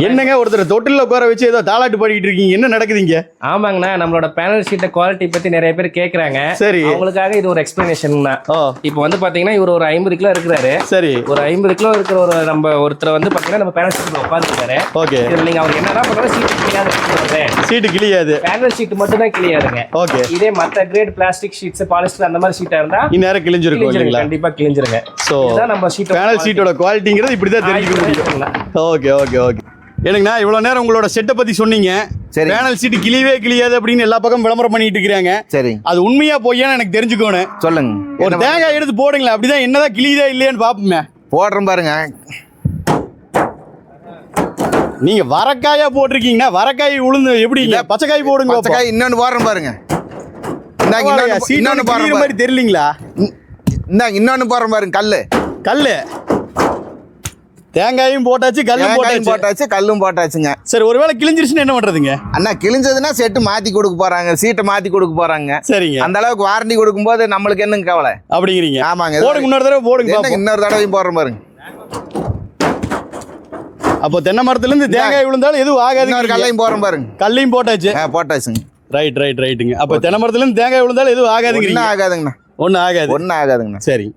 என்னங்க ஒருத்தர் தொட்டில உட்கார வச்சு ஏதோ தாலாட்டு பாடிட்டு இருக்கீங்க, என்ன நடக்குதுங்க? ஆமாங்கண்ணா, நம்மளோட பேனல் ஷீட் குவாலிட்டி பத்தி நிறைய பேர் கேக்குறாங்க. சரி, அவங்களுக்காக இது ஒரு எக்ஸ்பிளனேஷன் தான். இப்போ வந்து பாத்தீங்கன்னா இவர் ஒரு 50 கிலோ இருக்கிறாரு. சரி, ஒரு 50 கிலோ இருக்கிற ஒரு நம்ம ஒருத்தர் வந்து பாத்தீங்கன்னா நம்ம பேனல் ஷீட்ல உட்காந்துருக்காரு. ஓகே, இதுல நீங்க அவர் என்னதான் பண்ணாலும் சீட்டு கிளியாது. சீட்டு கிளியாது, பேனல் ஷீட் மட்டும் தான் கிளியாதுங்க. ஓகே, இதே மத்த கிரேட் பிளாஸ்டிக் ஷீட்ஸ், பாலிஸ்டர் அந்த மாதிரி ஷீட்டா இருந்தா இந்நேரம் கிழிஞ்சிருக்கும். கண்டிப்பா கிழிஞ்சிருங்க. சோ இதான் நம்ம ஷீட் பேனல் ஷீட்டோட குவாலிட்டிங்கிறது இப்படி தான் தெரிஞ்சுக்க முடியும். Okay okay okay. எனக்குண்ணா இவ்வளோ நேரம் உங்களோட செட்டை பற்றி சொன்னீங்க. சரி, பேனல் சீட்டு கிளியவே கிளியாது அப்படின்னு எல்லா பக்கம் விளம்பரம் பண்ணிட்டு இருக்கிறாங்க. சரி, அது உண்மையா பொய்யான்னு எனக்கு தெரிஞ்சுக்கணும். சொல்லுங்க. ஒரு தேங்காய் எடுத்து போடுங்களேன், அப்படிதான் என்னதான் கிளியுதா இல்லையான்னு பார்ப்போமே. போடுறேன் பாருங்க. நீங்க வரக்காயா போட்டிருக்கீங்கன்னா வரக்காய் உளுந்து எப்படிங்க? பச்சைக்காய் போடுங்க. பச்சைக்காய் இன்னொன்று போடுறேன் பாருங்க. இன்னொன்று போடுற மாதிரி தெரியலீங்களா? இந்தாங்க இன்னொன்று போடுறேன் பாருங்க. கல்லு தேங்காயும் போட்டாச்சு, கல்லும் போட்டாச்சு, கல்லும் போட்டாச்சுங்க. சரி, ஒருவேளை கிழிஞ்சிருச்சுன்னு என்ன பண்றதுங்க? அண்ணா கிழிஞ்சதுன்னா செட்டு மாத்தி கொடுக்க போறாங்க, சீட்டை மாத்தி கொடுக்க போறாங்க. சரிங்க, அந்த அளவுக்கு வாரண்டி கொடுக்கும் போது நம்மளுக்கு என்னங்க கவலை அப்படிங்கிறீங்க? ஆமாங்க. போடுங்க, இன்னொரு தடவை போடுங்க. இன்னொரு தடவையும் போடுறேன் பாருங்க. அப்போ தென்னை மரத்துல இருந்து தேங்காய் விழுந்தாலும் எதுவும் ஆகாது. கல்லையும் போடுறேன் பாருங்க. கல்லையும் போட்டாச்சு. போட்டாச்சுங்க. ரைட்டுங்க. அப்போ தென்னை மரத்துல இருந்து தேங்காய் விழுந்தாலும் எதுவும் ஆகாதுங்க? ஆகாதுங்கண்ணா, ஒன்றும் ஆகாதுங்கண்ணா. சரிங்க.